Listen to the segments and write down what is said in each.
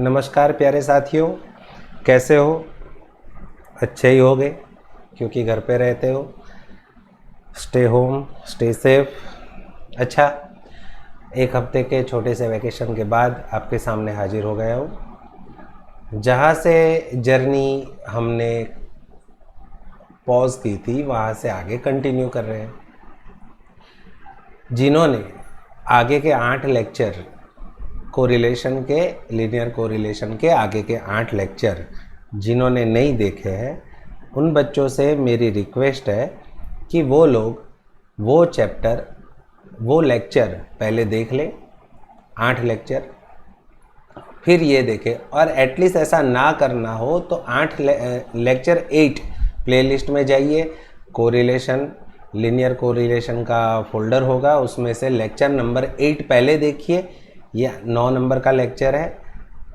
नमस्कार प्यारे साथियों, कैसे हो? अच्छे ही होगे क्योंकि घर पे रहते हो। Stay home, stay safe. अच्छा, एक हफ्ते के छोटे से वैकेशन के बाद आपके सामने हाजिर हो गया हूँ। जहाँ से जर्नी हमने पॉज की थी वहाँ से आगे कंटिन्यू कर रहे हैं। जिन्होंने आगे के 8 लेक्चर कोरिलेशन के, लीनियर कोरिलेशन के आगे के 8 लेक्चर जिन्होंने नहीं देखे हैं, उन बच्चों से मेरी रिक्वेस्ट है कि वो लोग वो चैप्टर, वो लेक्चर पहले देख लें, 8 लेक्चर, फिर ये देखें। और एटलीस्ट ऐसा ना करना हो तो 8 लेक्चर 8 प्लेलिस्ट में जाइए। कोरिलेशन, लीनियर कोरिलेशन का फोल्डर होगा, उसमें से लेक्चर नंबर 8 पहले देखिए। ये 9 नंबर का लेक्चर है,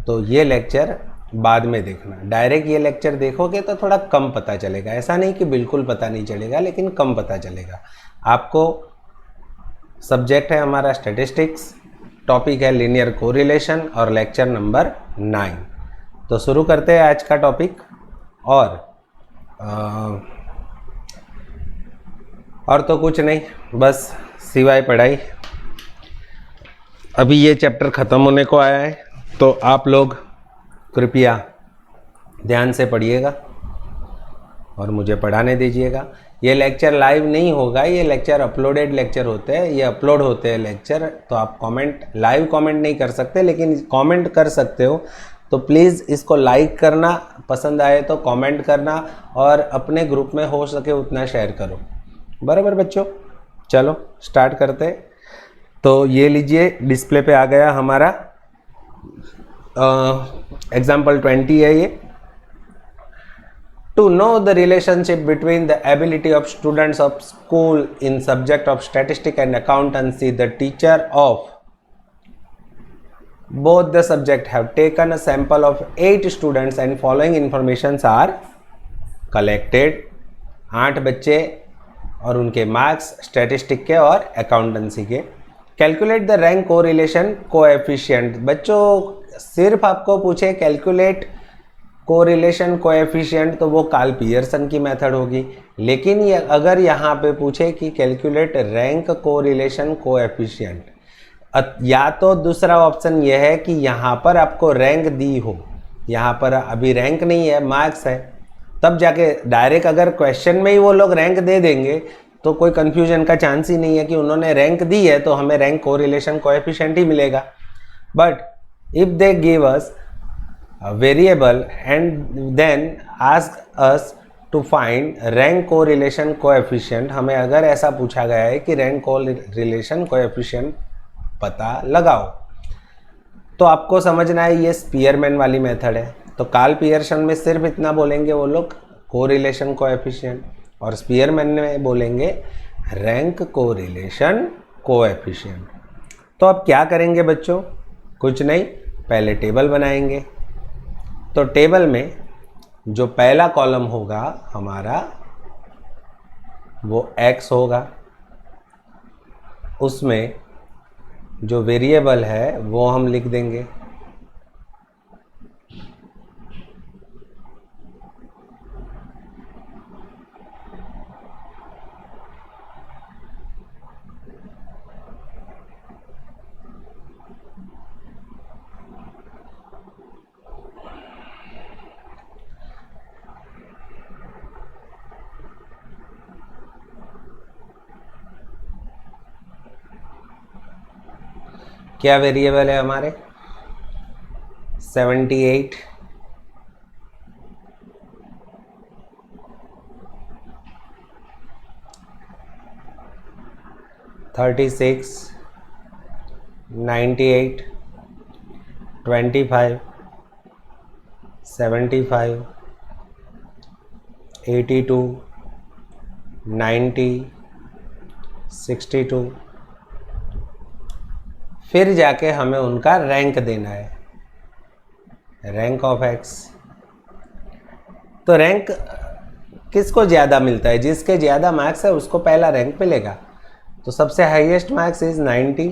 तो ये लेक्चर बाद में देखना। डायरेक्ट ये लेक्चर देखोगे तो थोड़ा कम पता चलेगा। ऐसा नहीं कि बिल्कुल पता नहीं चलेगा, लेकिन कम पता चलेगा आपको। सब्जेक्ट है हमारा स्टैटिस्टिक्स, टॉपिक है लीनियर कोरिलेशन और लेक्चर नंबर 9। तो शुरू करते हैं आज का टॉपिक। और तो कुछ नहीं, बस सिवाय पढ़ाई। अभी ये चैप्टर ख़त्म होने को आया है, तो आप लोग कृपया ध्यान से पढ़िएगा और मुझे पढ़ाने दीजिएगा। ये लेक्चर लाइव नहीं होगा, ये लेक्चर अपलोडेड लेक्चर होते हैं, ये अपलोड होते हैं लेक्चर। तो आप कमेंट, लाइव कमेंट नहीं कर सकते, लेकिन कमेंट कर सकते हो। तो प्लीज़ इसको लाइक करना, पसंद आए तो कमेंट करना, और अपने ग्रुप में हो सके उतना शेयर करो। बराबर बच्चों? चलो स्टार्ट करते हैं। तो ये लीजिए, डिस्प्ले पे आ गया हमारा एग्जाम्पल 20 है ये। To know the relationship between the ability of students of school in subject of statistics and accountancy, the teacher of both the subject have taken a sample of 8 students and following informations are collected। 8 बच्चे और उनके marks statistic के और accountancy के। Calculate the rank correlation coefficient. बच्चों सिर्फ आपको पूछे कैलकुलेट कोरिलेशन कोएफिशिएंट, तो वो कार्ल पियर्सन की मेथड होगी। लेकिन ये अगर यहाँ पे पूछे कि कैलकुलेट रैंक कोरिलेशन कोएफिशिएंट, या तो दूसरा ऑप्शन ये है कि यहाँ पर आपको रैंक दी हो, यहाँ पर अभी रैंक नहीं है, मार्क्स है, तब जाके डायरेक्ट अगर क्वेश्चन में ही वो लोग रैंक दे देंगे तो कोई कन्फ्यूजन का चांस ही नहीं है कि उन्होंने रैंक दी है तो हमें रैंक कोरिलेशन कोएफिशिएंट ही मिलेगा। But if they give us variable and then ask us to find rank correlation coefficient, हमें अगर ऐसा पूछा गया है कि रैंक कोरिलेशन कोएफिशिएंट पता लगाओ, तो आपको समझना है ये स्पीयरमैन वाली मेथड है। तो कार्ल पियर्सन में सिर्फ इतना बोलेंगे वो लोग, कोरिलेशन कोएफिशिएंट, और स्पीयरमैन में बोलेंगे रैंक कोरिलेशन कोएफिशिएंट। तो अब क्या करेंगे बच्चों? कुछ नहीं, पहले टेबल बनाएंगे। तो टेबल में जो पहला कॉलम होगा हमारा वो x होगा, उसमें जो वेरिएबल है वो हम लिख देंगे। क्या वेरिएबल है हमारे? 78, 36, 98, 25, 75, 82, 90, 62। फिर जाके हमें उनका रैंक देना है, रैंक ऑफ एक्स। तो रैंक किसको ज़्यादा मिलता है? जिसके ज़्यादा मार्क्स है उसको पहला रैंक मिलेगा। तो सबसे highest marks is 90,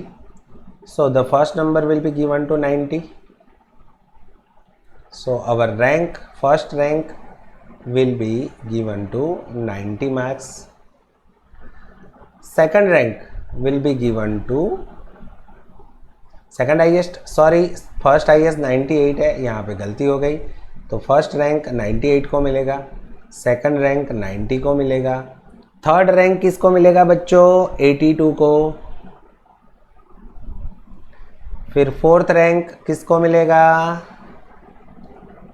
so the first number will be given to 90। So our rank, first rank will be given to 90 marks. Second rank will be given to second highest, sorry first highest 98 है, यहाँ पे गलती हो गई। तो first rank 98 को मिलेगा, second rank 90 को मिलेगा, थर्ड रैंक किसको मिलेगा बच्चों? 82 को। फिर फोर्थ रैंक किसको मिलेगा?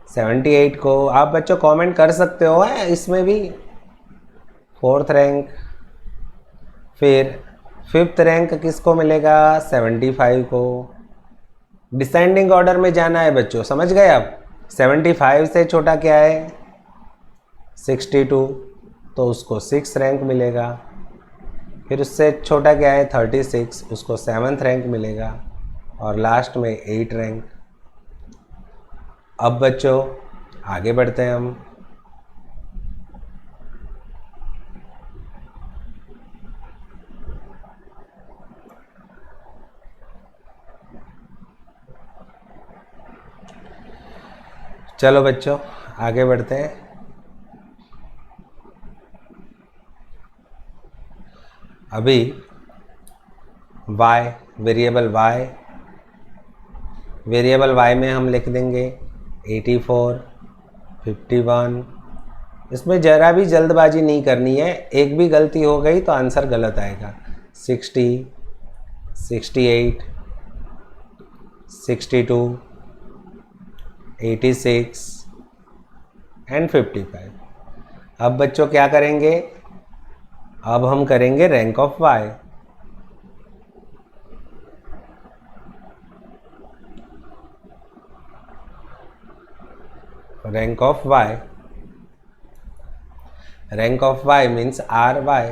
78 को। आप बच्चों कमेंट कर सकते हो है इसमें भी। Fourth rank. फिर फिफ्थ रैंक किसको मिलेगा? 75 को। डिसेंडिंग ऑर्डर में जाना है बच्चों, समझ गए आप? 75 से छोटा क्या है? 62, तो उसको 6 रैंक मिलेगा। फिर उससे छोटा क्या है? 36, उसको 7th रैंक मिलेगा। और लास्ट में 8 रैंक। अब बच्चों आगे बढ़ते हैं हम। चलो बच्चों आगे बढ़ते हैं। अभी y, वेरिएबल y में हम लिख देंगे 84, 51। इसमें ज़रा भी जल्दबाजी नहीं करनी है, एक भी गलती हो गई तो आंसर गलत आएगा। 60, 68, 62, 86 एंड 55। अब बच्चों क्या करेंगे? अब हम करेंगे rank of y। Rank of y, rank of y means R Y.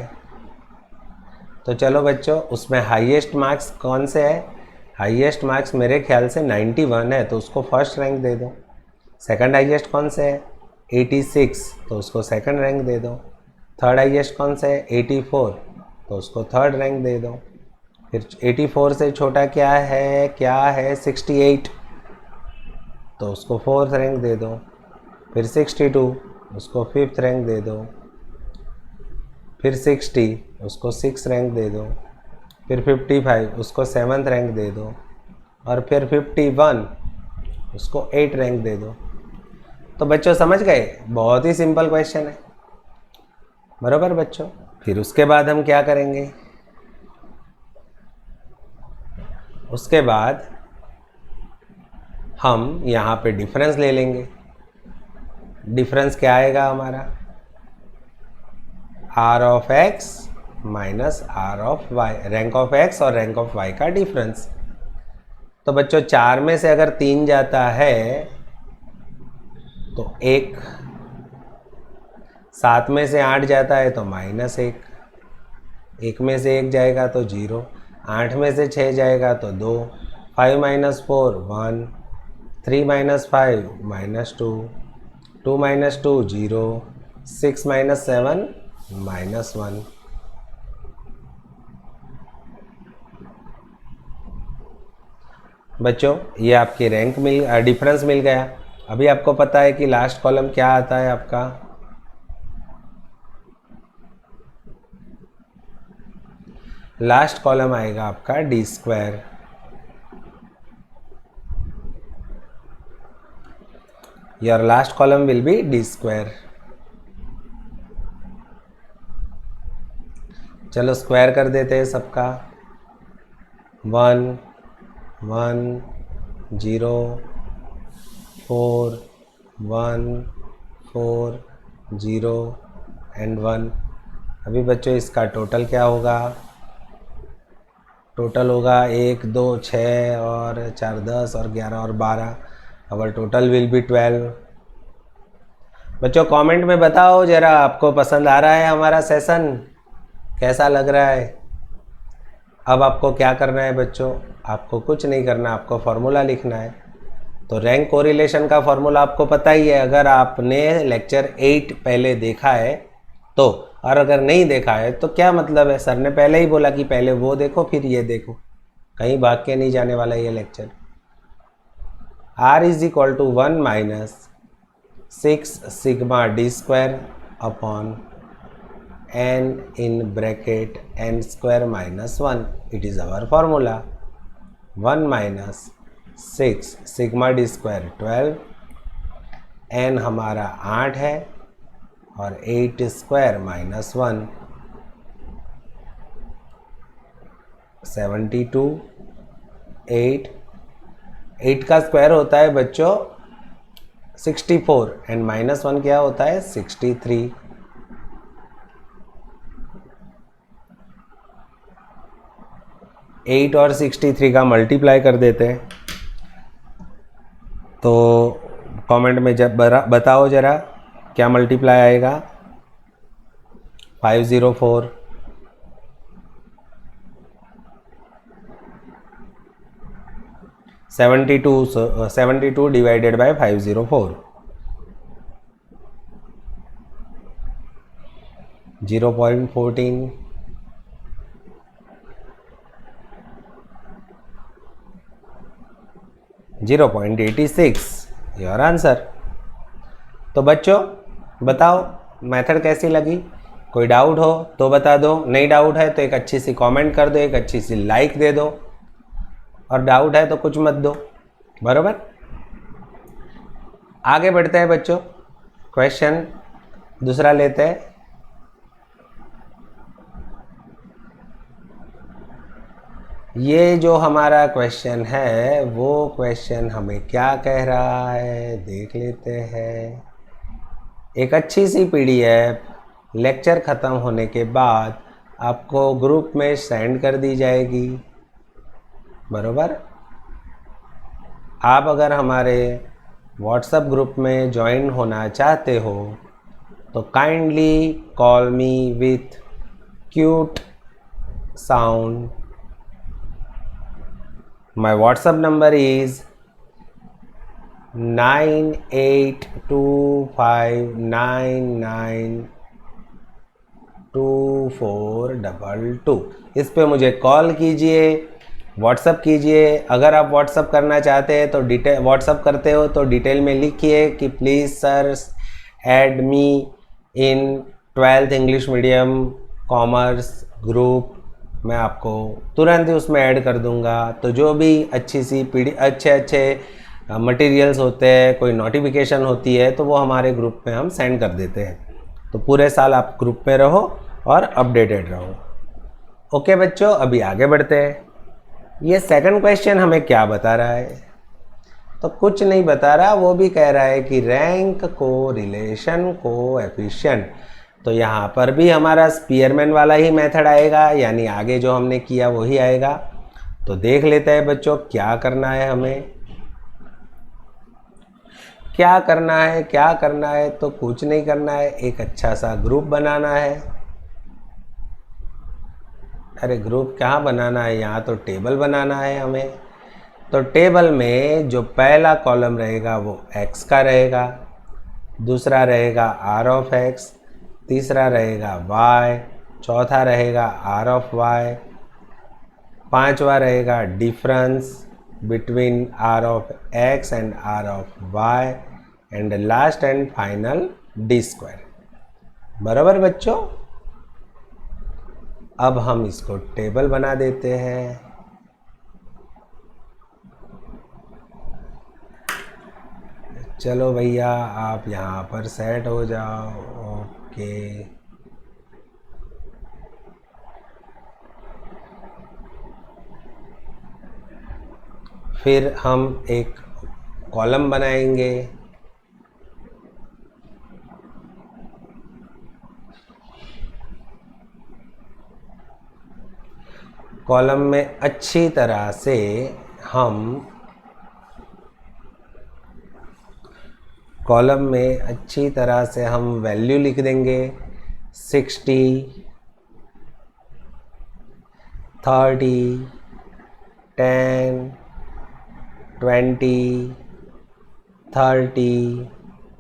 तो चलो बच्चों उसमें हाईएस्ट मार्क्स कौन से है? हाईएस्ट मार्क्स मेरे ख्याल से 91 है, तो उसको फर्स्ट रैंक दे दो। सेकंड हाईएस्ट कौन से है? 86, तो उसको सेकंड रैंक दे दो। थर्ड हाईएस्ट कौन से है? 84, तो उसको थर्ड रैंक दे दो। फिर 84 से छोटा क्या है? 68, तो उसको फोर्थ रैंक दे दो। फिर 62, उसको फिफ्थ रैंक दे दो। फिर 60, उसको 6 रैंक दे दो। फिर 55, उसको 7th रैंक दे दो। और फिर 51, उसको 8 रैंक दे दो। तो बच्चों समझ गए? बहुत ही सिंपल क्वेश्चन है, बराबर बच्चों। फिर उसके बाद हम क्या करेंगे? उसके बाद हम यहाँ पे डिफरेंस ले लेंगे। डिफरेंस क्या आएगा हमारा? R of X minus R of Y, rank of X और रैंक ऑफ वाई का डिफरेंस। तो बच्चों 4 में से अगर 3 जाता है तो 1, 7 में से 8 जाता है तो -1, 1 में से 1 जाएगा तो 0, 8 में से 6 जाएगा तो 2, 5 - 4 1, 3 - 5 -2, 2 - 2 0, 6 - 7 -1। बच्चों ये आपकी रैंक डिफरेंस मिल गया। अभी आपको पता है कि लास्ट कॉलम क्या आता है आपका? लास्ट कॉलम आएगा आपका d²। Your last column will be d²। चलो स्क्वायर कर देते हैं सबका। 1 1 0 4 1 4 0 एंड 1। अभी बच्चों इसका टोटल क्या होगा? टोटल होगा 1 2 6 और 4 10 और 11 और 12। अवर टोटल विल बी 12। बच्चों कमेंट में बताओ ज़रा, आपको पसंद आ रहा है हमारा सेशन? कैसा लग रहा है? अब आपको क्या करना है बच्चों? आपको कुछ नहीं करना, आपको फॉर्मूला लिखना है। तो रैंक कोरिलेशन का फॉर्मूला आपको पता ही है, अगर आपने लेक्चर 8 पहले देखा है तो, और अगर नहीं देखा है तो क्या मतलब है? सर ने पहले ही बोला कि पहले वो देखो फिर ये देखो, कहीं भाग के नहीं जाने वाला ये lecture. R is equal to 1 minus 6 sigma D square upon n in bracket n square minus 1. It is our formula. 1 minus 6 sigma d square 12, n हमारा 8 है और 8 स्क्वायर माइनस 1 72, 8 का स्क्वायर होता है बच्चों 64 एंड माइनस 1 क्या होता है 63। एट और 63 का मल्टीप्लाई कर देते हैं। तो कमेंट में जब बताओ ज़रा क्या मल्टीप्लाई आएगा। 504, 72 डिवाइडेड बाय 504, 0.14, 0.86 योर आंसर। तो बच्चों बताओ मेथड कैसी लगी, कोई डाउट हो तो बता दो, नहीं डाउट है तो एक अच्छी सी कमेंट कर दो, एक अच्छी सी लाइक दे दो, और डाउट है तो कुछ मत दो, बराबर। आगे बढ़ते हैं बच्चों, क्वेश्चन दूसरा लेते हैं। ये जो हमारा क्वेश्चन है वो क्वेश्चन हमें क्या कह रहा है देख लेते हैं। एक अच्छी सी पीडीएफ लेक्चर ख़त्म होने के बाद आपको ग्रुप में सेंड कर दी जाएगी, बराबर। आप अगर हमारे व्हाट्सएप ग्रुप में ज्वाइन होना चाहते हो तो kindly call me with cute sound. My WhatsApp number is 9825992422। इस पे मुझे कॉल कीजिए, व्हाट्सअप कीजिए। अगर आप व्हाट्सअप करना चाहते हैं तो डिटेल व्हाट्सअप करते हो तो डिटेल में लिखिए कि please sir add me in 12th English medium commerce group. मैं आपको तुरंत ही उसमें ऐड कर दूंगा। तो जो भी अच्छी सी अच्छे मटेरियल्स होते हैं, कोई नोटिफिकेशन होती है तो वो हमारे ग्रुप में हम सेंड कर देते हैं। तो पूरे साल आप ग्रुप में रहो और अपडेटेड रहो। ओके बच्चों, अभी आगे बढ़ते हैं। ये सेकंड क्वेश्चन हमें क्या बता रहा है, तो कुछ नहीं बता रहा, वो भी कह रहा है कि रैंक को रिलेशन को एफिशिएंट। तो यहाँ पर भी हमारा स्पीयरमैन वाला ही मेथड आएगा, यानी आगे जो हमने किया वही आएगा। तो देख लेते हैं बच्चों क्या करना है हमें, क्या करना है। तो कुछ नहीं करना है, एक अच्छा सा ग्रुप बनाना है। अरे ग्रुप कहाँ बनाना है, यहाँ तो टेबल बनाना है हमें। तो टेबल में जो पहला कॉलम रहेगा वो x का रहेगा, दूसरा रहेगा r ऑफ x, तीसरा रहेगा y, चौथा रहेगा r ऑफ y, पांचवा रहेगा difference between r of x and r of y, and last and final d square. बराबर बच्चों, अब हम इसको टेबल बना देते हैं। चलो भैया आप यहाँ पर सेट हो जाओ। ओके, फिर हम एक कॉलम बनाएंगे। कॉलम में अच्छी तरह से हम वैल्यू लिख देंगे। 60, 30, 10, 20, 30।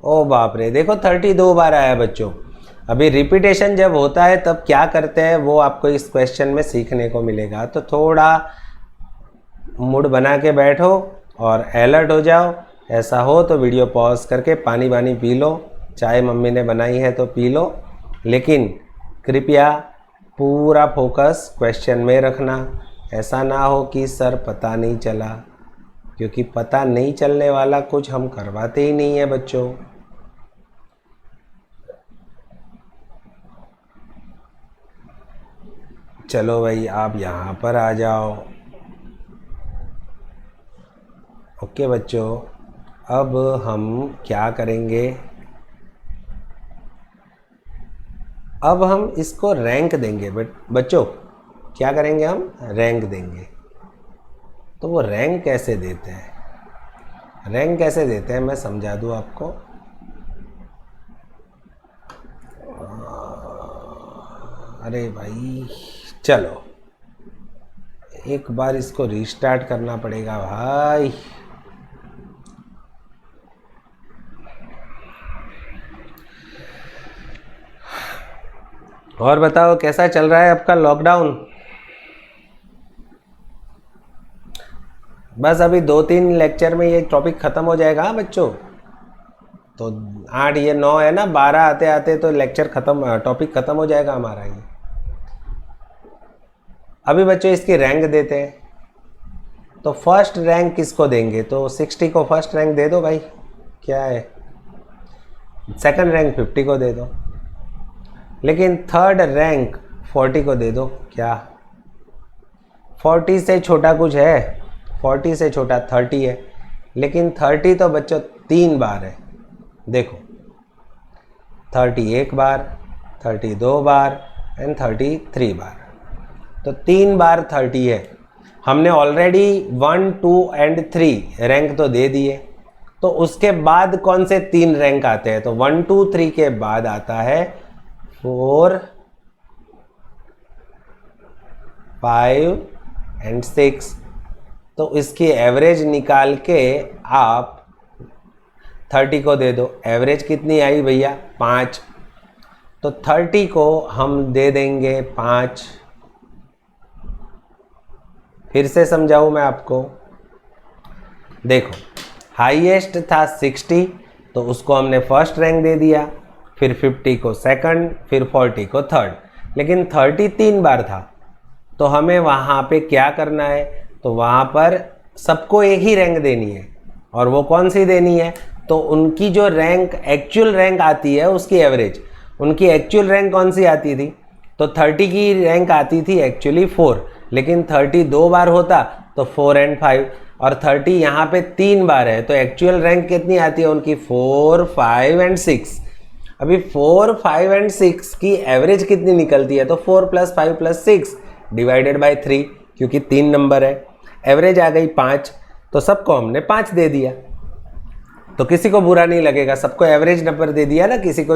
ओ बाप रे, देखो 30 दो बार आया बच्चों। अभी रिपीटेशन जब होता है तब क्या करते हैं वो आपको इस क्वेश्चन में सीखने को मिलेगा। तो थोड़ा मूड बना के बैठो और अलर्ट हो जाओ ऐसा हो तो वीडियो पॉज करके पानी वानी पी लो, चाय मम्मी ने बनाई है तो पी लो, लेकिन कृपया पूरा फोकस क्वेश्चन में रखना। ऐसा ना हो कि सर पता नहीं चला, क्योंकि पता नहीं चलने वाला कुछ हम करवाते ही नहीं है बच्चों। चलो भाई आप यहाँ पर आ जाओ। ओके बच्चों, अब हम क्या करेंगे, अब हम इसको रैंक देंगे। बच्चों क्या करेंगे, हम रैंक देंगे। तो वो रैंक कैसे देते हैं, रैंक कैसे देते हैं मैं समझा दूँ आपको। अरे भाई चलो एक बार इसको रीस्टार्ट करना पड़ेगा भाई। और बताओ कैसा चल रहा है आपका लॉकडाउन। बस अभी 2-3 लेक्चर में ये टॉपिक ख़त्म हो जाएगा। हाँ बच्चों, तो 8 ये 9 है ना, 12 आते आते तो लेक्चर ख़त्म, टॉपिक ख़त्म हो जाएगा हमारा ये। अभी बच्चों इसकी रैंक देते हैं। तो फर्स्ट रैंक किसको देंगे, तो 60 को फर्स्ट रैंक दे दो भाई, क्या है। सेकंड रैंक 50 को दे दो, लेकिन थर्ड रैंक 40 को दे दो। क्या 40 से छोटा कुछ है, 40 से छोटा 30 है, लेकिन 30 तो बच्चों 3 बार है। देखो 30 एक बार, 30 2 बार एंड 33 बार, तो 3 बार 30 है। हमने ऑलरेडी 1 2 एंड 3 रैंक तो दे दिए, तो उसके बाद कौन से 3 रैंक आते हैं, तो 1 2 3 के बाद आता है 4 5 एंड 6। तो इसकी एवरेज निकाल के आप 30 को दे दो। एवरेज कितनी आई भैया, 5, तो 30 को हम दे देंगे 5। फिर से समझाऊं मैं आपको, देखो हाईएस्ट था 60, तो उसको हमने फर्स्ट रैंक दे दिया, फिर 50 को सेकंड, फिर 40 को थर्ड, लेकिन 30 3 बार था, तो हमें वहाँ पे क्या करना है, तो वहाँ पर सबको एक ही रैंक देनी है। और वो कौन सी देनी है, तो उनकी जो रैंक एक्चुअल रैंक आती है उसकी एवरेज, उनकी एक्चुअल रैंक कौन सी आती थी, तो 30 की रैंक आती थी एक्चुअली 4, लेकिन 30 2 बार होता तो 4 एंड 5, और 30 यहाँ पे 3 बार है, तो एक्चुअल रैंक कितनी आती है उनकी, 4 5 एंड 6। अभी 4 5 एंड 6 की एवरेज कितनी निकलती है, तो 4 + 5 + 6 डिवाइडेड बाय 3, क्योंकि 3 नंबर है, एवरेज आ गई 5, तो सबको हमने 5 दे दिया। तो किसी को बुरा नहीं लगेगा, सबको एवरेज नंबर दे दिया ना किसी को,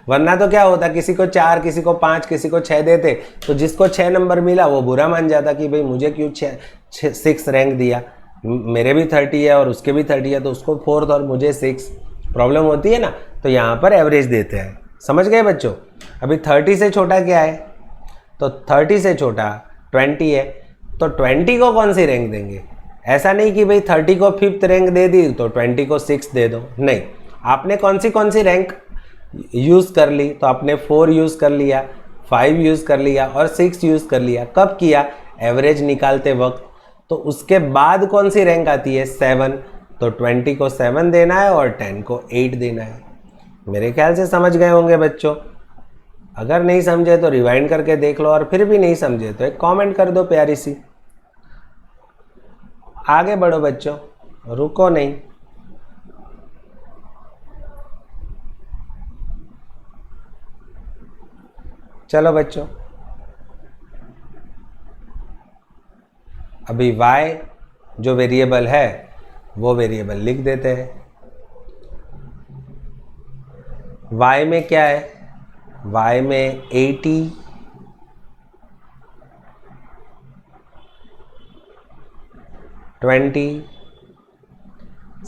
वरना तो क्या होता, किसी को 4, किसी को 5, किसी को 6 देते, तो जिसको 6 नंबर मिला वो बुरा मान जाता कि भाई मुझे क्यों 6 रैंक दिया, मेरे भी 30 है और उसके भी 30 है, तो उसको 4 और मुझे 6, प्रॉब्लम होती है ना। तो यहाँ पर एवरेज देते हैं, समझ गए बच्चों। अभी 30 से छोटा क्या है, तो 30 से छोटा 20 है, तो 20 को कौन सी रैंक देंगे। ऐसा नहीं कि भाई 30 को 5th रैंक दे दी तो 20 को 6th दे दो, नहीं, आपने कौन सी रैंक यूज़ कर ली, तो आपने 4 यूज़ कर लिया, 5 यूज़ कर लिया और 6 यूज़ कर लिया। कब किया, एवरेज निकालते वक्त। तो उसके बाद कौन सी रैंक आती है, 7, तो 20 को 7 देना है और 10 को 8 देना है। मेरे ख्याल से समझ गए होंगे बच्चों। अगर नहीं समझे तो रिवाइंड करके देख लो, और फिर भी नहीं समझे तो एक कमेंट कर दो प्यारी सी। आगे बढ़ो बच्चों, रुको नहीं। चलो बच्चों, अभी y जो वेरिएबल है वो वेरिएबल लिख देते हैं। y में क्या है, y में 80 20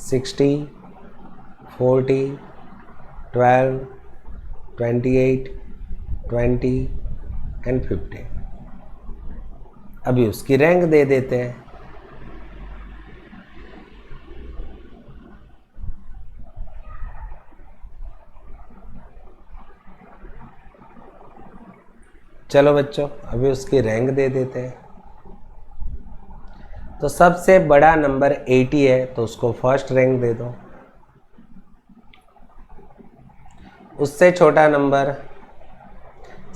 60 40 12 28 20 एंड 50। अभी उसकी रैंक दे देते हैं। चलो बच्चों अभी उसकी रैंक दे देते हैं। तो सबसे बड़ा नंबर 80 है तो उसको फर्स्ट रैंक दे दो। उससे छोटा नंबर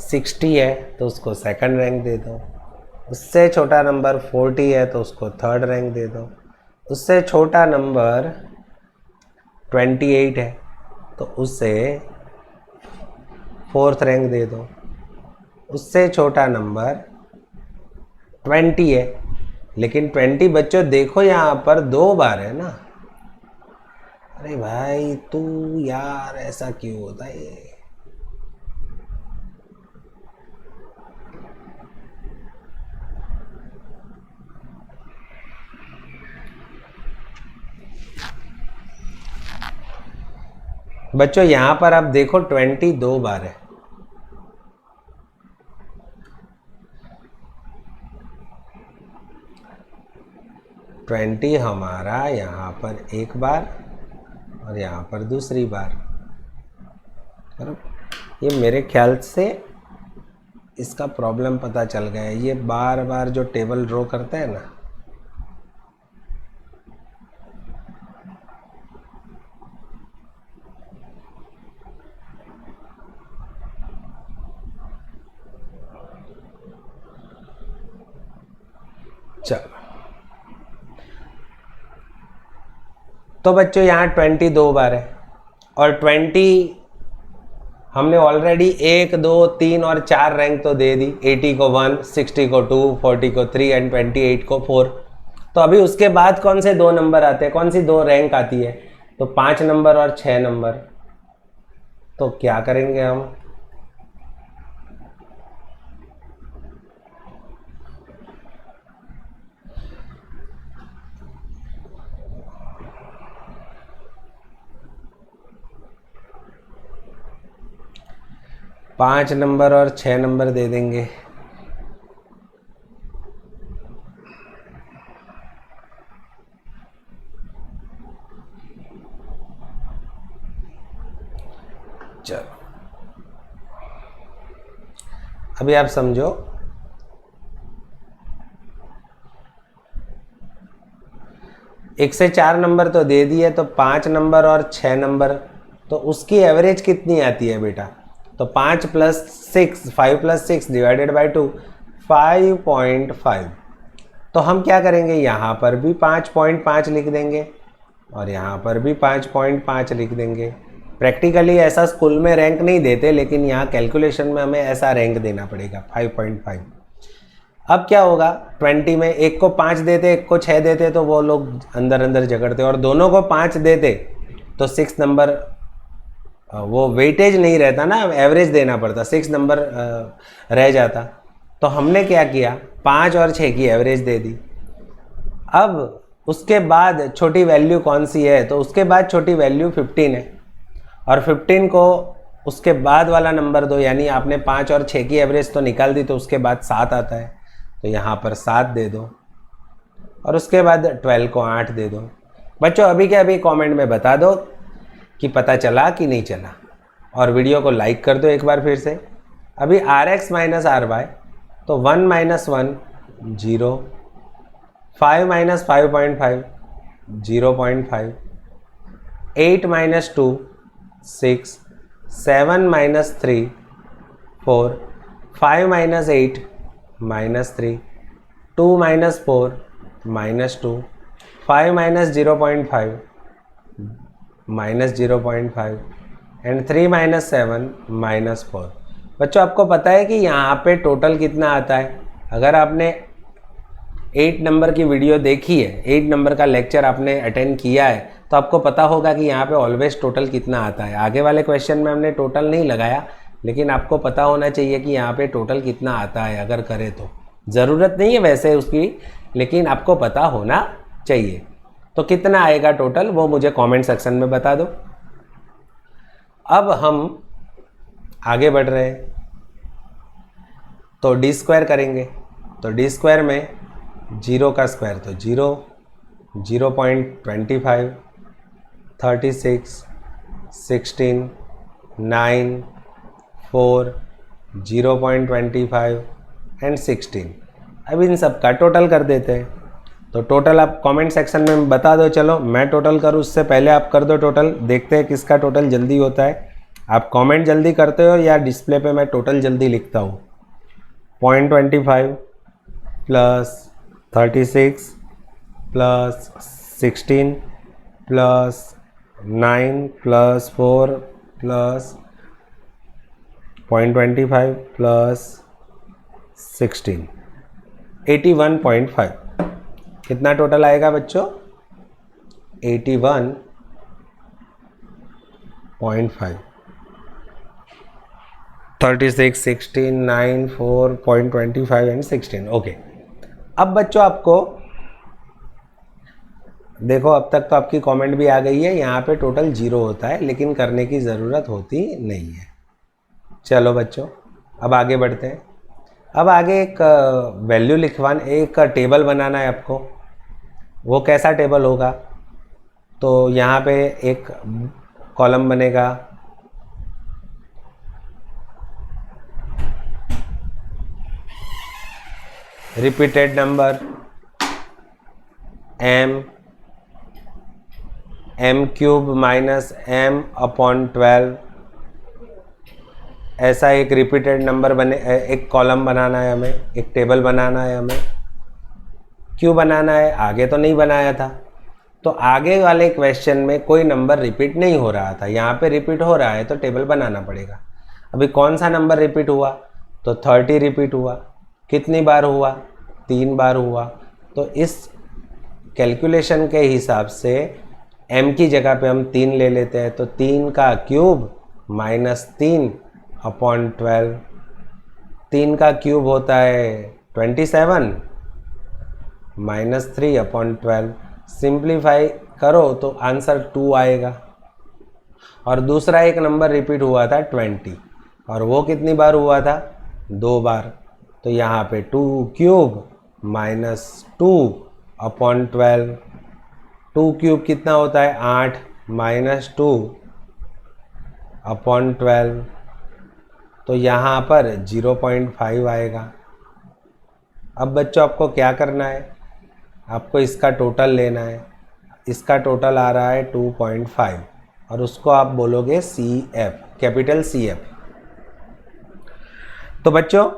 60 है तो उसको सेकंड रैंक दे दो। उससे छोटा नंबर 40 है तो उसको थर्ड रैंक दे दो। उससे छोटा नंबर 28 है तो उसे फोर्थ रैंक दे दो। उससे छोटा नंबर 20 है, लेकिन 20 बच्चों देखो यहाँ पर 2 बार है ना। अरे भाई तू यार ऐसा क्यों होता है? बच्चों यहाँ पर आप देखो 20 2 बार है। ट्वेंटी हमारा यहाँ पर एक बार और यहाँ पर दूसरी बार। ये मेरे ख्याल से इसका प्रॉब्लम पता चल गया है। ये बार बार जो टेबल ड्रॉ करता है ना, चलो तो बच्चों यहाँ 20 2 बार है और 20 हमने ऑलरेडी 1 2 3 और 4 रैंक तो दे दी। 80 को 1, 60 को 2, 40 को 3 एंड 28 को 4। तो अभी उसके बाद कौन से 2 नंबर आते हैं, कौन सी 2 रैंक आती है? तो 5 नंबर और 6 नंबर। तो क्या करेंगे हम? पाँच नंबर और 6 नंबर दे देंगे। चलो अभी आप समझो, एक से 4 नंबर तो दे दिए, तो 5 नंबर और 6 नंबर, तो उसकी एवरेज कितनी आती है बेटा? तो 5 + 6, 5 + 6 डिवाइडेड बाई 2, 5.5। तो हम क्या करेंगे, यहाँ पर भी 5.5 लिख देंगे और यहाँ पर भी 5.5 लिख देंगे। प्रैक्टिकली ऐसा स्कूल में रैंक नहीं देते, लेकिन यहाँ कैलकुलेशन में हमें ऐसा रैंक देना पड़ेगा 5.5। अब क्या होगा, 20 में एक को 5 देते एक को 6 देते तो वो लोग अंदर अंदर झगड़ते, और दोनों को 5 देते तो 6 नंबर, वो वेटेज नहीं रहता ना, एवरेज देना पड़ता, 6 नंबर रह जाता। तो हमने क्या किया, 5 और 6 की एवरेज दे दी। अब उसके बाद छोटी वैल्यू कौन सी है, तो उसके बाद छोटी वैल्यू 15 है, और 15 को उसके बाद वाला नंबर दो, यानी आपने 5 और 6 की एवरेज तो निकाल दी, तो उसके बाद 7 आता है, तो यहाँ पर 7 दे दो, और उसके बाद 12 को 8 दे दो। बच्चों अभी के अभी कमेंट में बता दो कि पता चला कि नहीं चला, और वीडियो को लाइक कर दो एक बार फिर से। अभी Rx - Ry, तो 1 - 1 0, 5 - 5.5 0.5, 8 - 2 6, 7 - 3 4, 5 - 8 -3, 2 - 4 -2, 5 - 0.5 -0.5 एंड 3 - 7 -4। बच्चों आपको पता है कि यहाँ पे टोटल कितना आता है? अगर आपने 8 नंबर की वीडियो देखी है, 8 नंबर का लेक्चर आपने अटेंड किया है, तो आपको पता होगा कि यहाँ पे ऑलवेज टोटल कितना आता है। आगे वाले क्वेश्चन में हमने टोटल नहीं लगाया, लेकिन आपको पता होना चाहिए कि यहाँ पे टोटल कितना आता है। अगर करें तो ज़रूरत नहीं है वैसे उसकी, लेकिन आपको पता होना चाहिए। तो कितना आएगा टोटल, वो मुझे कमेंट सेक्शन में बता दो। अब हम आगे बढ़ रहे हैं, तो डी स्क्वायर करेंगे। तो डी स्क्वायर में 0 का स्क्वायर तो 0, 0.25, 36, 16, 9, 4, 0.25 एंड 16। अब इन सब का टोटल कर देते हैं। तो टोटल आप कमेंट सेक्शन में बता दो। चलो मैं टोटल करूँ उससे पहले आप कर दो टोटल, देखते हैं किसका टोटल जल्दी होता है। आप कमेंट जल्दी करते हो या डिस्प्ले पे मैं टोटल जल्दी लिखता हूँ। 0.25 plus 36 plus 16 plus 9 plus 4 plus 0.25 plus 16, 81.5। कितना टोटल आएगा बच्चों? 81.5। 36, 16, 9, 4, 0.25 एंड 16। ओके। अब बच्चों आपको देखो, अब तक तो आपकी कमेंट भी आ गई है। यहाँ पे टोटल 0 होता है, लेकिन करने की ज़रूरत होती नहीं है। चलो बच्चों, अब आगे बढ़ते हैं। अब आगे एक वैल्यू एक टेबल बनाना है आपको। वो कैसा टेबल होगा? तो यहाँ पे एक कॉलम बनेगा, repeated number m cube minus m upon 12। ऐसा एक रिपीटेड नंबर बने, एक कॉलम बनाना है हमें, एक टेबल बनाना है हमें। क्यों बनाना है? आगे तो नहीं बनाया था। तो आगे वाले क्वेश्चन में कोई नंबर रिपीट नहीं हो रहा था, यहाँ पे रिपीट हो रहा है, तो टेबल बनाना पड़ेगा। अभी कौन सा नंबर रिपीट हुआ? तो 30 रिपीट हुआ। कितनी बार हुआ? 3 बार हुआ। तो इस कैलकुलेशन के हिसाब से m की जगह पे हम 3 ले लेते हैं। तो 3 का क्यूब माइनस 3 अपॉन 12। 3 का क्यूब होता है 27 माइनस 3 अपॉन 12। सिंप्लीफाई करो तो आंसर 2 आएगा। और दूसरा एक नंबर रिपीट हुआ था 20, और वो कितनी बार हुआ था? 2 बार। तो यहाँ पे 2 क्यूब माइनस 2 अपॉन 12। 2 क्यूब कितना होता है? 8 माइनस 2 अपॉन 12। तो यहाँ पर 0.5 आएगा। अब बच्चों आपको क्या करना है? आपको इसका टोटल लेना है। इसका टोटल आ रहा है 2.5, और उसको आप बोलोगे CF, कैपिटल CF। तो बच्चों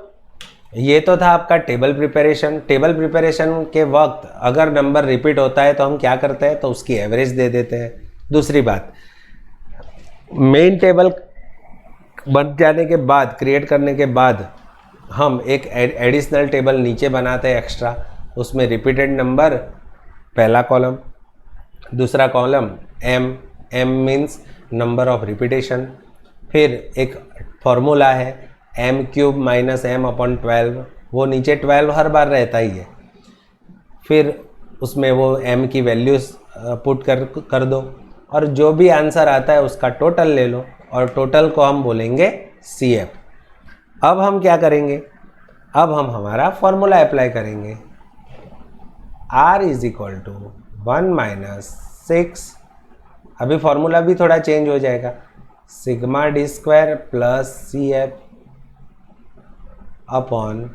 ये तो था आपका टेबल प्रिपरेशन। टेबल प्रिपरेशन के वक्त अगर नंबर रिपीट होता है तो हम क्या करते हैं? तो उसकी एवरेज दे देते हैं। दूसरी बात, मेन टेबल बन जाने के बाद, क्रिएट करने के बाद, हम एक एडिशनल टेबल नीचे बनाते हैं एक्स्ट्रा। उसमें रिपीटेड नंबर पहला कॉलम, दूसरा column m means number of repetition. फिर एक फॉर्मूला है m cube minus m upon 12। वो नीचे 12 हर बार रहता ही है। फिर उसमें वो m की वैल्यूज पुट कर दो, और जो भी आंसर आता है उसका टोटल ले लो, और टोटल को हम बोलेंगे CF। अब हम क्या करेंगे? अब हम हमारा फॉर्मूला अप्लाई करेंगे। R is equal to 1 minus 6। अभी फॉर्मूला भी थोड़ा चेंज हो जाएगा। Sigma D square plus CF upon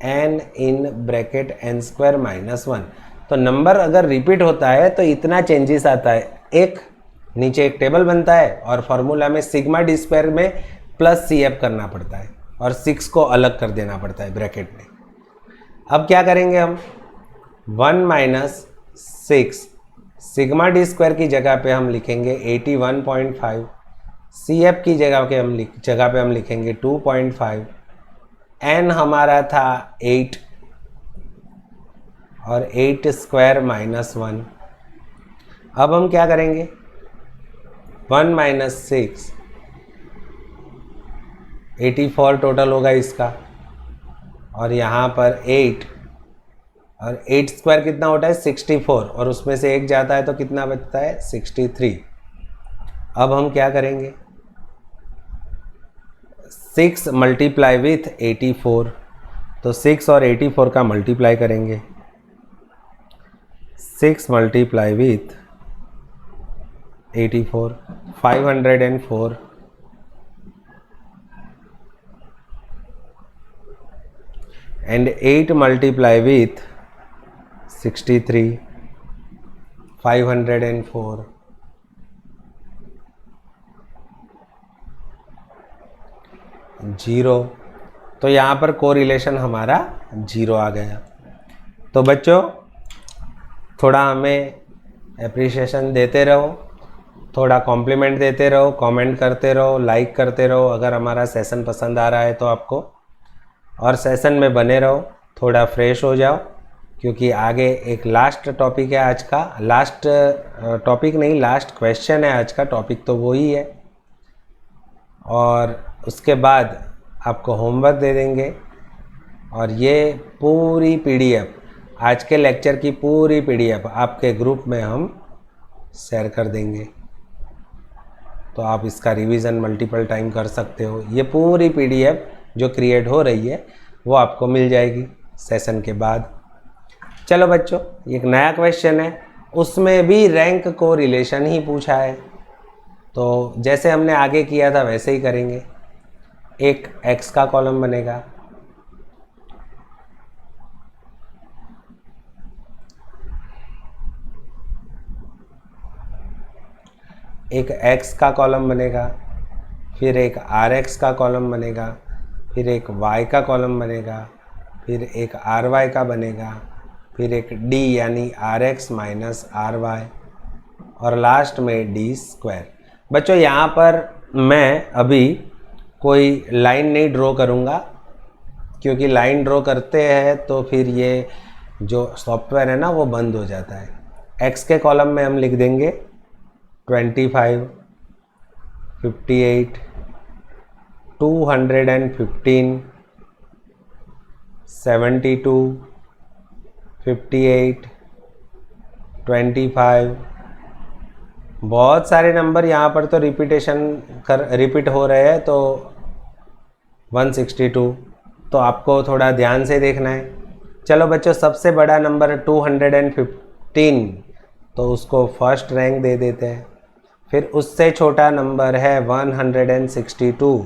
n in bracket n square minus 1। तो नंबर अगर रिपीट होता है तो इतना चेंजेस आता है। एक नीचे एक टेबल बनता है, और फॉर्मूला में सिग्मा डी स्क्वायर में प्लस CF करना पड़ता है, और 6 को अलग कर देना पड़ता है ब्रैकेट में। अब क्या करेंगे हम? 1 माइनस 6 सिग्मा डी स्क्वायर की जगह पे हम लिखेंगे 81.5। CF की जगह पे हम लिखेंगे 2.5। n हमारा था 8, और 8 स्क्वायर माइनस 1। अब हम क्या करेंगे? 1 माइनस 6, 84 टोटल होगा इसका, और यहाँ पर 8, और 8 स्क्वायर कितना होता है? 64, और उसमें से 1 जाता है तो कितना बचता है? 63। अब हम क्या करेंगे? 6 मल्टीप्लाई विथ 84। तो 6 और 84 का मल्टीप्लाई करेंगे। 6 multiply with 84, 504। and 8 multiply with 63, 504, 0। तो यहाँ पर कोरिलेशन हमारा 0 आ गया। तो बच्चों थोड़ा हमें एप्रिसिएशन देते रहो, थोड़ा कॉम्प्लीमेंट देते रहो, कमेंट करते रहो, लाइक करते रहो अगर हमारा सेशन पसंद आ रहा है तो आपको, और सेशन में बने रहो, थोड़ा फ्रेश हो जाओ, क्योंकि आगे एक लास्ट टॉपिक है आज का। लास्ट टॉपिक नहीं, लास्ट क्वेश्चन है आज का। टॉपिक तो वही है, और उसके बाद आपको होमवर्क दे देंगे, और ये पूरी पीडीएफ, आज के लेक्चर की पूरी पीडीएफ आपके ग्रुप में हम शेयर कर देंगे। तो आप इसका रिवीजन मल्टीपल टाइम कर सकते हो। ये पूरी पीडीएफ जो क्रिएट हो रही है वो आपको मिल जाएगी सेशन के बाद। चलो बच्चों, एक नया क्वेश्चन है, उसमें भी रैंक को रिलेशन ही पूछा है। तो जैसे हमने आगे किया था वैसे ही करेंगे। एक x का कॉलम बनेगा, एक x का कॉलम बनेगा, फिर एक rx का कॉलम बनेगा, फिर एक y का कॉलम बनेगा, फिर एक ry का बनेगा, फिर एक d यानी rx माइनस ry, और लास्ट में d स्क्वायर। बच्चों यहाँ पर मैं अभी कोई लाइन नहीं ड्रॉ करूँगा, क्योंकि लाइन ड्रॉ करते हैं तो फिर ये जो सॉफ्टवेयर है ना वो बंद हो जाता है। x के कॉलम में हम लिख देंगे 25, 58, 215, 72, 58, 25। बहुत सारे नंबर यहाँ पर तो रिपीट हो रहे हैं, तो 162। तो आपको थोड़ा ध्यान से देखना है। चलो बच्चों, सबसे बड़ा नंबर 215, तो उसको फर्स्ट रैंक दे देते हैं। फिर उससे छोटा नंबर है 162,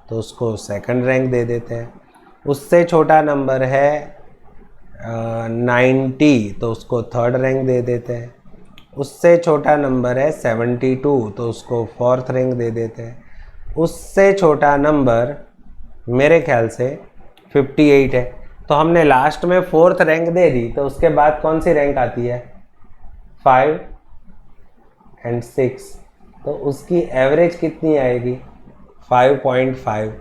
तो उसको सेकंड रैंक दे देते हैं। उससे छोटा नंबर है 90, तो उसको थर्ड रैंक दे देते हैं। उससे छोटा नंबर है 72, तो उसको फोर्थ रैंक दे देते हैं। उससे छोटा नंबर मेरे ख्याल से 58 है, तो हमने लास्ट में फोर्थ रैंक दे दी। तो उसके बाद कौन सी रैंक आती है? 5 और 6, तो उसकी एवरेज कितनी आएगी? 5.5।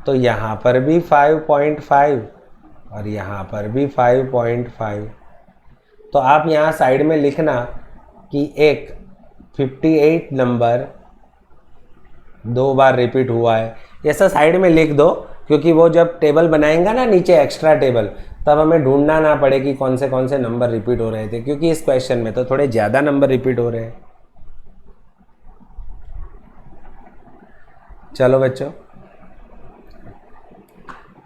तो यहाँ पर भी 5.5 और यहाँ पर भी 5.5। तो आप यहाँ साइड में लिखना कि एक 58 नंबर 2 बार रिपीट हुआ है, ऐसा साइड में लिख दो, क्योंकि वो जब टेबल बनाएंगा ना नीचे एक्स्ट्रा टेबल, तब हमें ढूंढना ना पड़े कि कौन से नंबर रिपीट हो रहे थे, क्योंकि इस क्वेश्चन में तो थोड़े ज़्यादा नंबर रिपीट हो रहे हैं। चलो बच्चों,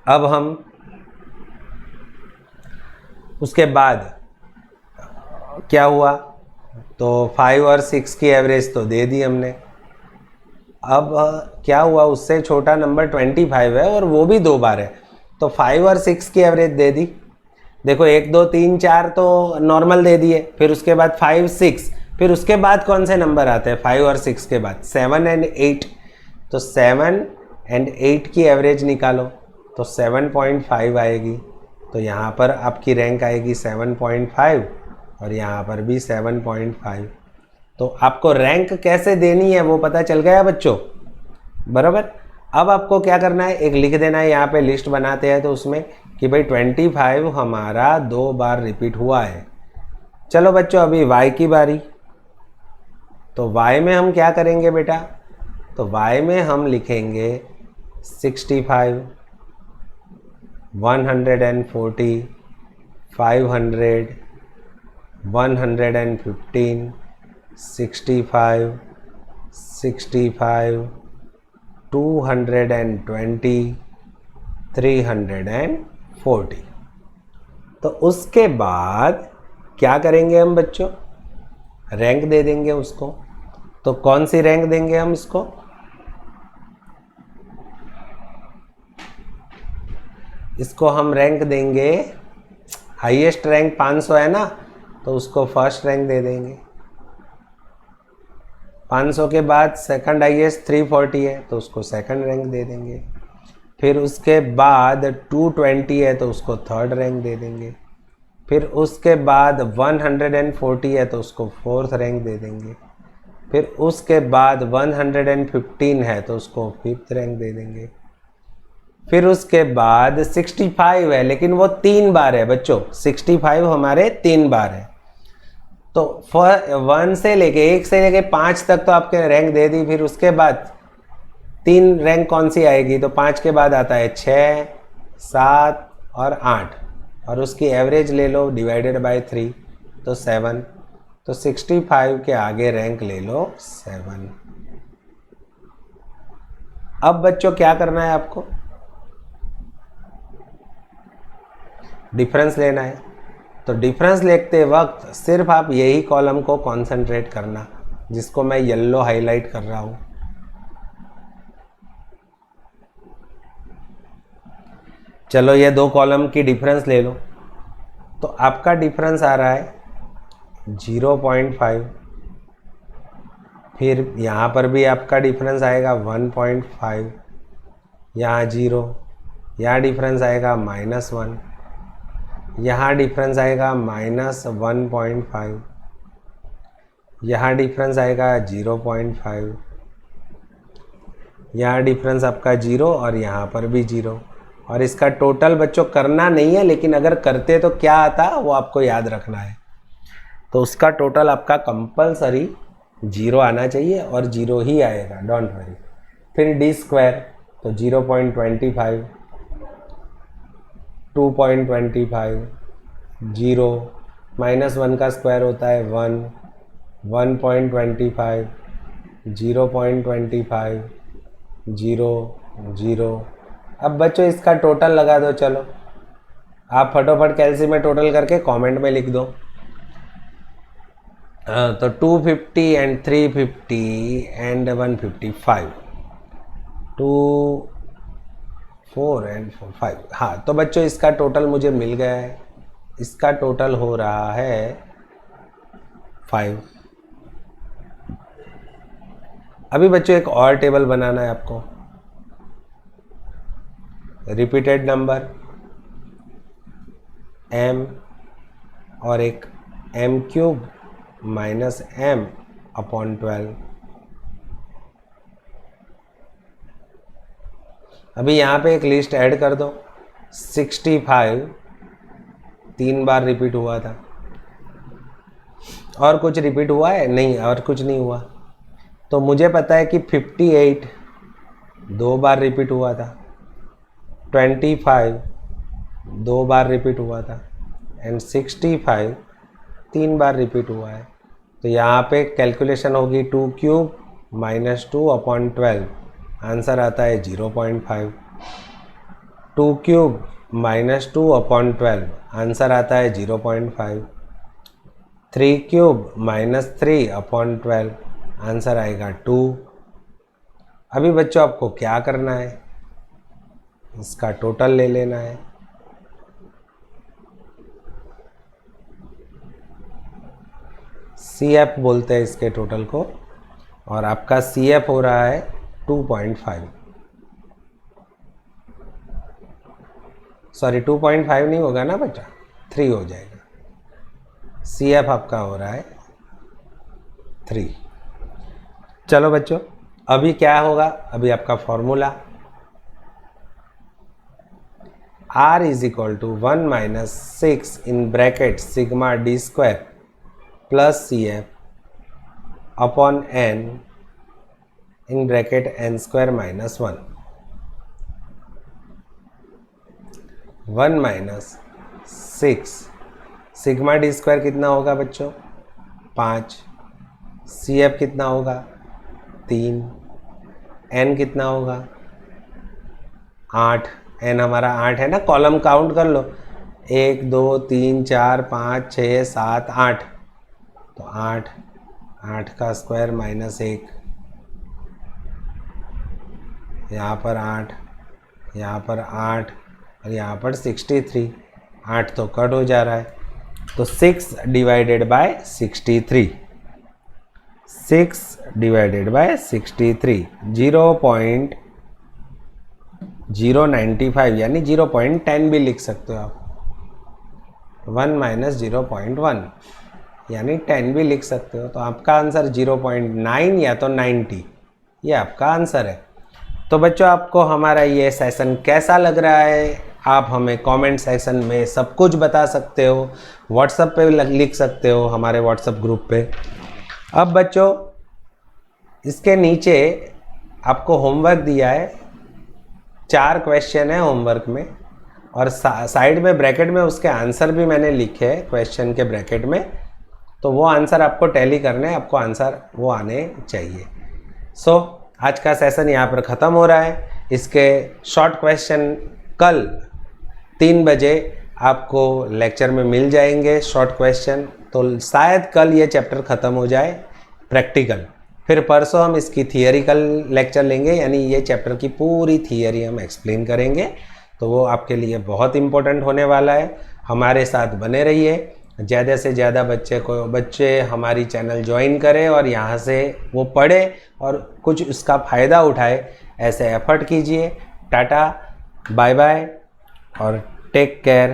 अब हम उसके बाद क्या हुआ, तो 5 और 6 की एवरेज तो दे दी हमने। अब क्या हुआ, उससे छोटा नंबर 25 है और वो भी 2 बार है, तो 5 और 6 की एवरेज दे दी। देखो 1 2 3 4 तो नॉर्मल दे दिए, फिर उसके बाद 5 6, फिर उसके बाद कौन से नंबर आते हैं 5 और 6 के बाद? 7 और 8। तो 7 और 8 की एवरेज निकालो, तो 7.5 आएगी। तो यहाँ पर आपकी रैंक आएगी 7.5 और यहाँ पर भी 7.5। तो आपको रैंक कैसे देनी है वो पता चल गया बच्चों, बराबर। अब आपको क्या करना है, एक लिख देना है, यहाँ पे लिस्ट बनाते हैं तो उसमें कि भाई 25 हमारा 2 बार रिपीट हुआ है। चलो बच्चों, अभी y की बारी। तो y में हम क्या करेंगे बेटा, तो y में हम लिखेंगे 65, 140, 500, 115, 65, 65, 220, 340। तो उसके बाद क्या करेंगे हम बच्चों, रैंक दे देंगे उसको। तो कौन सी रैंक देंगे हम इसको? इसको हम रैंक देंगे, हाईएस्ट रैंक 500 है ना, तो उसको फर्स्ट रैंक दे देंगे। 500 के बाद सेकंड हाईएस्ट 340 है, तो उसको सेकंड रैंक दे देंगे। फिर उसके बाद 220 है, तो उसको थर्ड रैंक दे देंगे। फिर उसके बाद 140 है, तो उसको फोर्थ रैंक दे देंगे। फिर उसके बाद 115 है, तो उसको फिफ्थ रैंक दे देंगे। फिर उसके बाद 65 है, लेकिन वो 3 बार है बच्चों, 65 हमारे 3 बार है। तो 1 से लेके 1 से लेके 5 तक तो आपके रैंक दे दी। फिर उसके बाद 3 रैंक कौन सी आएगी, तो 5 के बाद आता है 6, 7 और 8, और उसकी एवरेज ले लो डिवाइडेड बाय 3, तो 7। तो 65 के आगे रैंक ले लो 7। अब बच्चों क्या करना है आपको, डिफरेंस लेना है। तो डिफरेंस लिखते वक्त सिर्फ आप यही कॉलम को कॉन्सेंट्रेट करना, जिसको मैं येलो हाईलाइट कर रहा हूँ। चलो ये 2 कॉलम की डिफरेंस ले लो, तो आपका डिफरेंस आ रहा है 0.5। फिर यहाँ पर भी आपका डिफरेंस आएगा 1.5, यहाँ 0, यहाँ डिफरेंस आएगा -1, यहाँ डिफरेंस आएगा -1.5, यहाँ डिफरेंस आएगा 0.5, यहाँ डिफरेंस आपका 0 और यहाँ पर भी 0। और इसका टोटल बच्चों करना नहीं है, लेकिन अगर करते तो क्या आता वो आपको याद रखना है। तो उसका टोटल आपका कंपलसरी 0 आना चाहिए, और 0 ही आएगा, डोंट वरी। फिर डी स्क्वायर, तो 0.25, 2.25, 0, -1 का स्क्वायर होता है 1, 1.25, 0.25, 0, 0। अब बच्चों इसका टोटल लगा दो। चलो आप फटोफट कैलसी में टोटल करके कमेंट में लिख दो। तो 250 एंड 350 एंड 155, 2, 4 एंड 5। हाँ, तो बच्चों इसका टोटल मुझे मिल गया है। इसका टोटल हो रहा है 5। अभी बच्चों एक और टेबल बनाना है आपको। रिपीटेड नंबर m और एक m³ माइनस m/12। अभी यहाँ पे एक लिस्ट ऐड कर दो। 65 3 बार रिपीट हुआ था, और कुछ रिपीट हुआ है नहीं, और कुछ नहीं हुआ। तो मुझे पता है कि 58 2 बार रिपीट हुआ था, 25 2 बार रिपीट हुआ था, एंड 65 3 बार रिपीट हुआ है। तो यहाँ पे कैलकुलेशन होगी 2³ - 2/12, आंसर आता है 0.5। 2³ - 2/12, आंसर आता है 0.5। 3³ - 3/12, आंसर आएगा 2। अभी बच्चों आपको क्या करना है, इसका टोटल ले लेना है। CF बोलते हैं इसके टोटल को, और आपका CF हो रहा है 2.5। सॉरी 2.5 नहीं होगा ना बेटा, 3 हो जाएगा। CF आपका हो रहा है 3। चलो बच्चों अभी क्या होगा, अभी आपका formula R = 1 - 6 in bracket sigma d square plus CF upon n in bracket n² - 1। 1 - 6 sigma d square कितना होगा बच्चों, 5। CF कितना होगा, 3। n कितना होगा, 8। n हमारा 8 है ना, कॉलम काउंट कर लो, 1 2 3 4 5 6 7 8। तो 8, 8 का स्क्वायर -1, यहाँ पर 8, यहाँ पर 8, और यहाँ पर 63, 8 तो कट हो जा रहा है, तो 6 डिवाइडेड बाय 63, 6 डिवाइडेड बाय 63, 0.095 यानी 0.10 भी लिख सकते हो आप। 1 माइनस 0.1 यानी 10 भी लिख सकते हो। तो आपका आंसर 0.9 या तो 90, ये आपका आंसर है। तो बच्चों, आपको हमारा ये सेशन कैसा लग रहा है, आप हमें कमेंट सेक्शन में सब कुछ बता सकते हो, व्हाट्सएप पे लिख सकते हो, हमारे व्हाट्सएप ग्रुप पे। अब बच्चों, इसके नीचे आपको होमवर्क दिया है, 4 क्वेश्चन है होमवर्क में, और साइड में ब्रैकेट में उसके आंसर भी मैंने लिखे हैं क्वेश्चन के ब्रैकेट में। तो वो आंसर आपको टैली करने हैं, आपको आंसर वो आने चाहिए। सो आज का सेशन यहाँ पर ख़त्म हो रहा है। इसके शॉर्ट क्वेश्चन कल 3 बजे आपको लेक्चर में मिल जाएंगे शॉर्ट क्वेश्चन। तो शायद कल ये चैप्टर ख़त्म हो जाए प्रैक्टिकल, फिर परसों हम इसकी थियरिकल लेक्चर लेंगे, यानी ये चैप्टर की पूरी थियरी हम एक्सप्लेन करेंगे। तो वो आपके लिए बहुत इम्पोर्टेंट होने वाला है। हमारे साथ बने रहिए, ज़्यादा से ज़्यादा बच्चे हमारी चैनल ज्वाइन करें और यहाँ से वो पढ़े और कुछ इसका फ़ायदा उठाए, ऐसे एफर्ट कीजिए। टाटा, बाय बाय और टेक केयर।